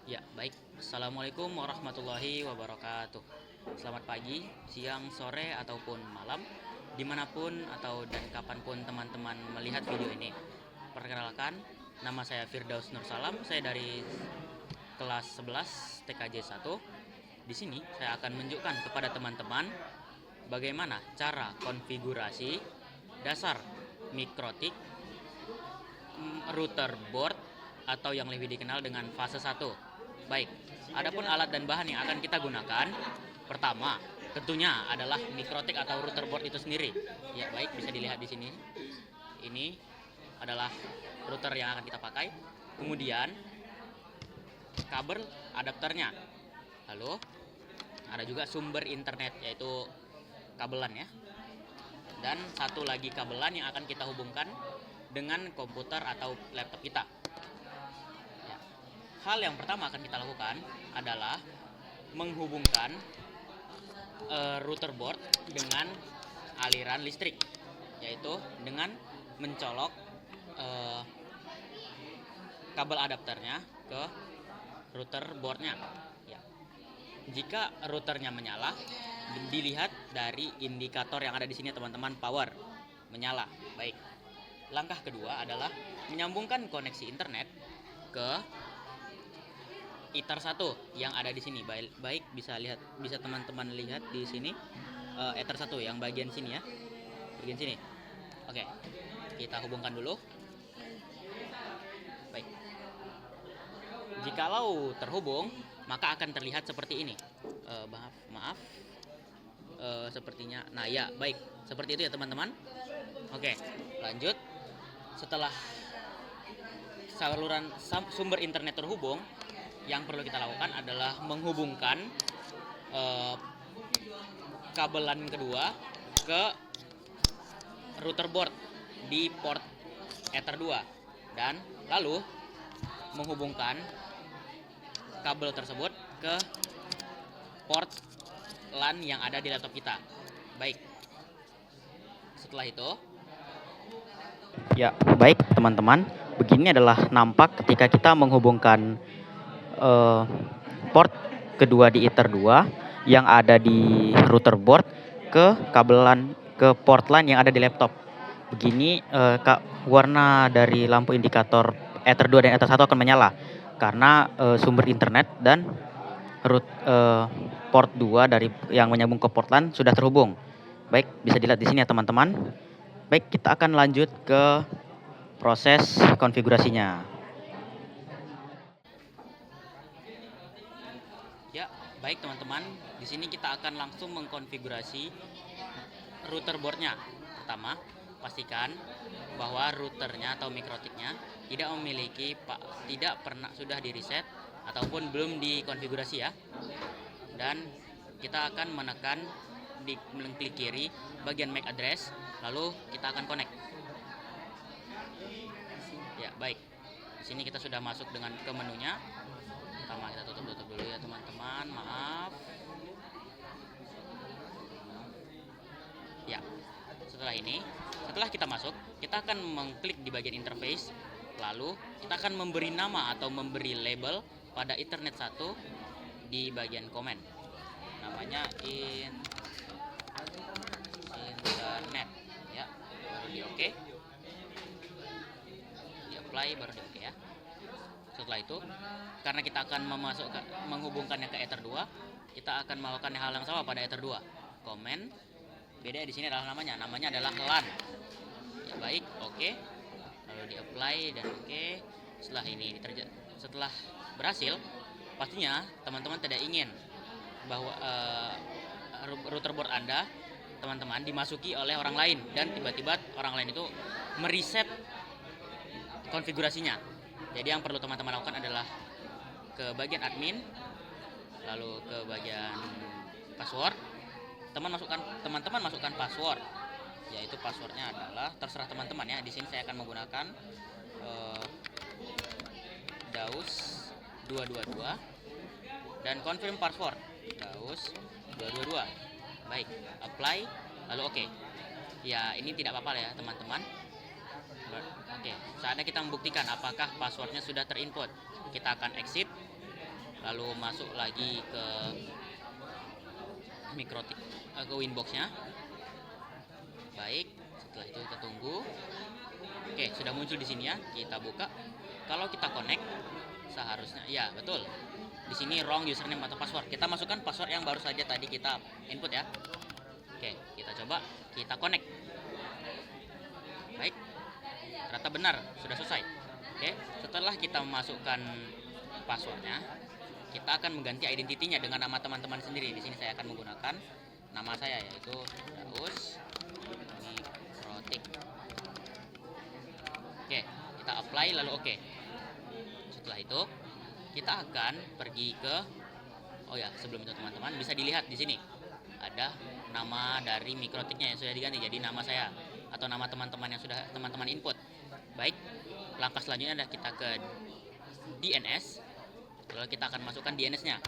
Ya, baik. Assalamualaikum warahmatullahi wabarakatuh. Selamat pagi, siang, sore, ataupun malam, dimanapun atau dan kapanpun teman-teman melihat video ini. Perkenalkan, nama saya Firdaus Nursalam, saya dari kelas 11 TKJ 1. Di sini saya akan menunjukkan kepada teman-teman bagaimana cara konfigurasi dasar mikrotik router board atau yang lebih dikenal dengan fase 1. Baik, adapun alat dan bahan yang akan kita gunakan, pertama tentunya adalah mikrotik atau router board itu sendiri. Ya, baik, bisa dilihat di sini. Ini adalah router yang akan kita pakai. Kemudian kabel adapternya. Lalu ada juga sumber internet, yaitu kabelan ya. Dan satu lagi kabelan yang akan kita hubungkan dengan komputer atau laptop kita. Ya. Hal yang pertama akan kita lakukan adalah menghubungkan router board dengan aliran listrik, yaitu dengan mencolok kabel adapternya ke router boardnya. Ya. Jika routernya menyala, dilihat dari indikator yang ada di sini teman-teman, power menyala. Baik. Langkah kedua adalah menyambungkan koneksi internet ke Ether 1 yang ada di sini. Baik, bisa teman-teman lihat di sini Ether 1 yang bagian sini ya. Bagian sini. Oke. Kita hubungkan dulu. Baik. Jikalau terhubung, maka akan terlihat seperti ini. Maaf. Sepertinya. Nah, ya, baik. Seperti itu ya, teman-teman. Oke, lanjut. Setelah saluran sumber internet terhubung, yang perlu kita lakukan adalah menghubungkan kabelan kedua ke router board di port Ether 2 dan lalu menghubungkan kabel tersebut ke port LAN yang ada di laptop kita. Baik. Setelah itu, ya, baik teman-teman, begini adalah nampak ketika kita menghubungkan port kedua di Ether 2 yang ada di router board ke kabelan ke port LAN yang ada di laptop. Begini warna dari lampu indikator Ether 2 dan Ether 1 akan menyala karena sumber internet dan port 2 dari yang menyambung ke port LAN sudah terhubung. Baik, bisa dilihat di sini ya teman-teman. Baik, kita akan lanjut ke proses konfigurasinya. Ya, baik teman-teman. Di sini kita akan langsung mengkonfigurasi router boardnya. Pertama, pastikan bahwa routernya atau mikrotiknya tidak pernah sudah di reset ataupun belum dikonfigurasi ya. Dan kita akan menekan klik kiri bagian MAC address, lalu kita akan connect. Ya, baik. Di sini kita sudah masuk dengan ke menunya. Pertama kita tutup dulu ya teman-teman, maaf. Ya, setelah kita masuk, kita akan mengklik di bagian interface, lalu kita akan memberi nama atau memberi label pada Ethernet 1 di bagian komen. Namanya internet ya, baru di oke. Di apply baru di oke ya. Setelah itu, karena kita akan menghubungkannya ke Ether 2, kita akan melakukan hal yang sama pada Ether 2. Komen, beda di sini adalah namanya adalah LAN. Ya, baik, oke. Lalu di apply dan oke. Setelah berhasil, pastinya teman-teman tidak ingin bahwa router board Anda, teman-teman, dimasuki oleh orang lain dan tiba-tiba orang lain itu mereset konfigurasinya. Jadi yang perlu teman-teman lakukan adalah ke bagian admin, lalu ke bagian password. Teman-teman masukkan password, yaitu passwordnya adalah terserah teman-teman ya. Di sini saya akan menggunakan Daus 222 dan confirm password Daus 222. Baik, apply lalu oke. Ya, ini tidak apa-apa ya teman-teman. Oke, saatnya kita membuktikan apakah passwordnya sudah terinput. Kita akan exit lalu masuk lagi ke mikrotik, ke Winbox-nya. Baik, setelah itu kita tunggu. Oke, sudah muncul di sini ya. Kita buka. Kalau kita connect, seharusnya ya betul. Di sini wrong username atau password. Kita masukkan password yang baru saja tadi kita input ya. Oke, kita coba, kita connect. Baik, ternyata benar, sudah selesai. Oke, setelah kita masukkan passwordnya, kita akan mengganti identitinya dengan nama teman-teman sendiri. Di sini saya akan menggunakan nama saya, yaitu Daus Mikrotik. Oke, kita apply lalu oke. Setelah itu kita akan pergi ke, oh ya sebelum itu teman-teman bisa dilihat di sini ada nama dari mikrotiknya yang sudah diganti jadi nama saya atau nama teman-teman yang sudah teman-teman input. Baik, langkah selanjutnya adalah kita ke DNS, lalu kita akan masukkan DNS-nya,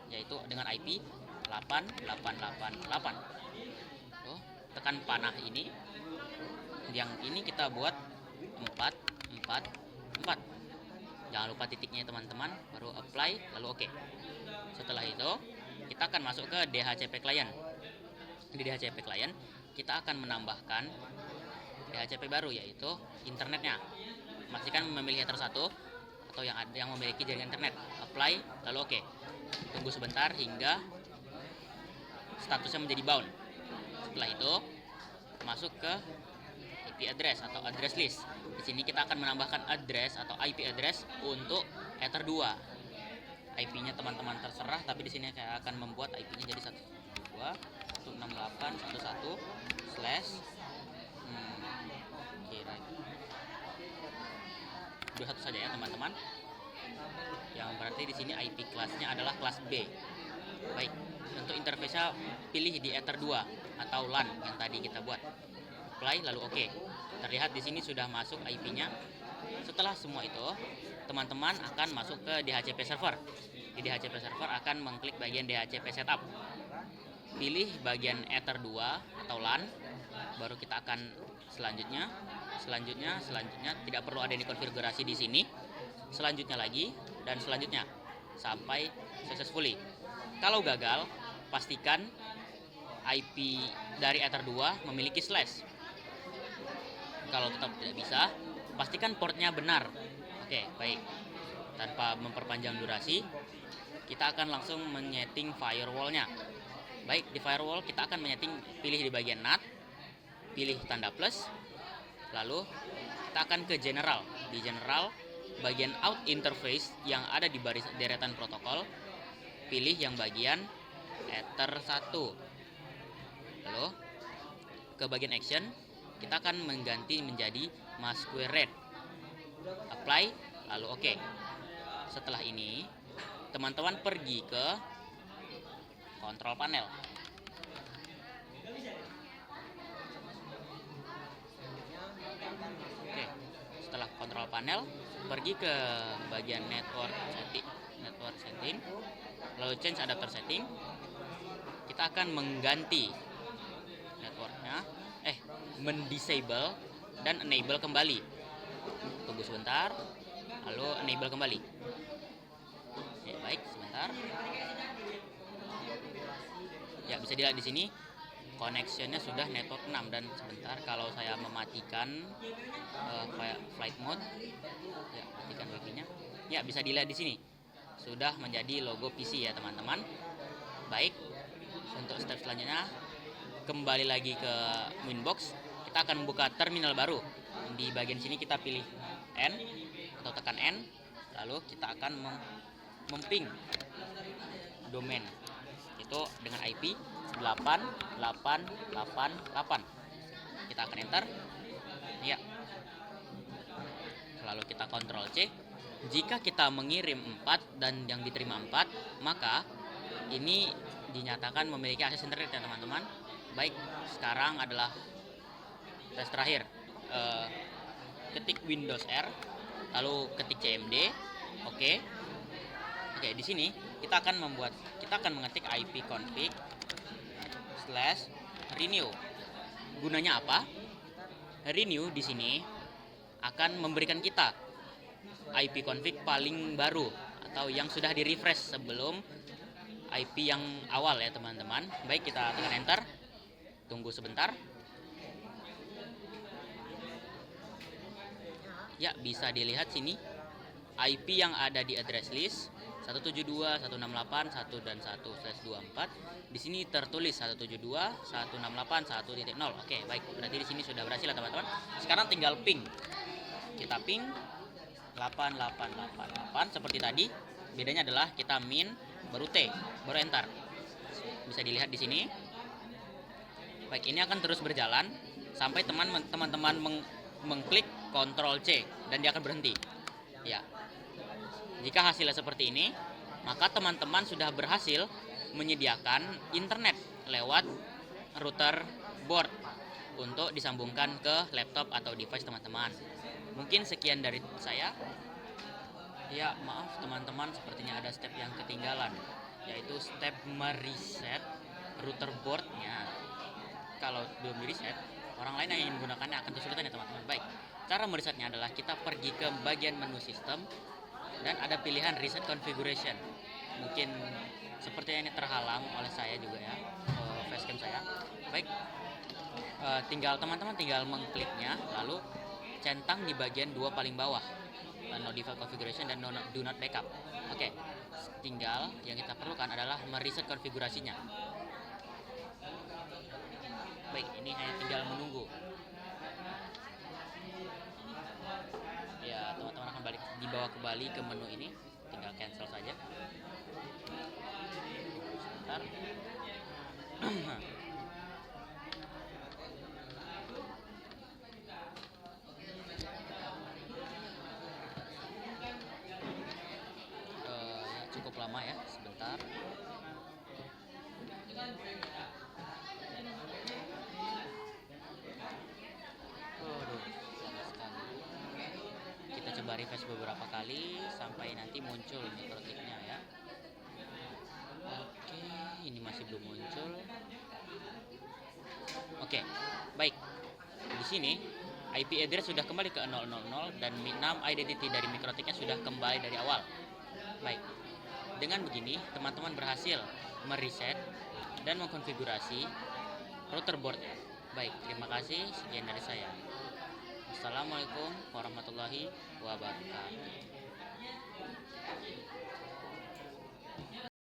yaitu dengan IP 8888. Tekan panah ini, yang ini kita buat 444. Jangan lupa titiknya teman-teman, baru apply lalu oke. Setelah itu kita akan masuk ke DHCP client. Di DHCP client kita akan menambahkan DHCP baru, yaitu internetnya. Pastikan memilih header 1 atau yang memiliki jaringan internet. Apply lalu oke. Tunggu sebentar hingga statusnya menjadi bound. Setelah itu masuk ke IP address atau address list. Di sini kita akan menambahkan address atau IP address untuk Ether 2. IP-nya teman-teman terserah, tapi di sini saya akan membuat IP-nya jadi 192.168.1.1 slash kira 21 saja ya teman-teman. Yang berarti di sini IP kelasnya adalah kelas B. Baik, untuk interface-nya pilih di Ether 2 atau LAN yang tadi kita buat. Apply lalu oke. Terlihat di sini sudah masuk IP-nya. Setelah semua itu, teman-teman akan masuk ke DHCP server. Di DHCP server akan mengklik bagian DHCP setup. Pilih bagian Ether 2 atau LAN, baru kita akan selanjutnya tidak perlu ada yang dikonfigurasi di sini. Selanjutnya lagi dan selanjutnya sampai successfully. Kalau gagal, pastikan IP dari Ether 2 memiliki slash. Kalau tetap tidak bisa, pastikan portnya benar. Oke, baik. Tanpa memperpanjang durasi, kita akan langsung menyeting firewall-nya. Baik, di firewall kita akan menyeting, pilih di bagian NAT, pilih tanda plus, lalu kita akan ke general. Di general, bagian out interface yang ada di baris deretan protokol, pilih yang bagian Ether 1. Lalu ke bagian action, kita akan mengganti menjadi masquerade. Apply lalu oke. Setelah ini teman-teman pergi ke control panel. Oke, setelah control panel pergi ke bagian network setting, lalu change adapter setting. Kita akan mengganti networknya, mendisable dan enable kembali. Tunggu sebentar, lalu enable kembali. Oke, baik, sebentar. Ya, bisa dilihat di sini connectionnya sudah network 6 dan sebentar kalau saya mematikan flight mode, ya matikan wifi-nya. Ya, bisa dilihat di sini sudah menjadi logo PC ya teman-teman. Baik, untuk step selanjutnya kembali lagi ke Winbox. Kita akan membuka terminal baru. Di bagian sini kita pilih N atau tekan N, lalu kita akan memping domain itu dengan IP 8888. Kita akan enter. Ya. Lalu kita Ctrl C. Jika kita mengirim 4 dan yang diterima 4, maka ini dinyatakan memiliki akses internet ya teman-teman. Baik, sekarang adalah tes terakhir. Ketik Windows R, lalu ketik CMD. Oke, di sini kita akan mengetik ipconfig/renew. Gunanya apa? Renew di sini akan memberikan kita IP config paling baru atau yang sudah di refresh sebelum IP yang awal ya teman-teman. Baik, kita tekan enter, tunggu sebentar. Ya, bisa dilihat sini IP yang ada di address list 172.168.1 dan 1/24. Di sini tertulis 172.168.1.0. Oke, baik. Berarti di sini sudah berhasil ya teman-teman. Sekarang tinggal ping. Kita ping 8888 seperti tadi. Bedanya adalah kita min baru T, baru enter. Bisa dilihat di sini. Baik, ini akan terus berjalan sampai teman-teman mengklik Ctrl C dan dia akan berhenti. Ya. Jika hasilnya seperti ini, maka teman-teman sudah berhasil menyediakan internet lewat router board untuk disambungkan ke laptop atau device teman-teman. Mungkin sekian dari saya. Ya, maaf teman-teman, sepertinya ada step yang ketinggalan, yaitu step mereset router boardnya. Kalau belum di-reset, orang lain yang ingin menggunakannya akan kesulitan ya teman-teman. Baik, cara meresetnya adalah kita pergi ke bagian menu sistem dan ada pilihan reset configuration. Mungkin sepertinya ini terhalang oleh saya juga ya, facecam saya. Baik, teman-teman tinggal mengkliknya, lalu centang di bagian dua paling bawah, no default configuration dan do not backup. Oke, tinggal yang kita perlukan adalah mereset konfigurasinya. Baik, ini hanya tinggal menunggu. Ya, teman-teman akan dibawa kembali ke menu ini, tinggal cancel saja. Sebentar. Cukup lama ya, sebentar. Kita coba refresh beberapa kali sampai nanti muncul mikrotiknya ya. Oke, ini masih belum muncul. Oke, baik. Di sini IP address sudah kembali ke 000 dan NAM identity dari mikrotiknya sudah kembali dari awal. Baik. Dengan begini, teman-teman berhasil mereset dan mengkonfigurasi router boardnya. Baik, terima kasih. Sekian dari saya. Assalamualaikum warahmatullahi wabarakatuh.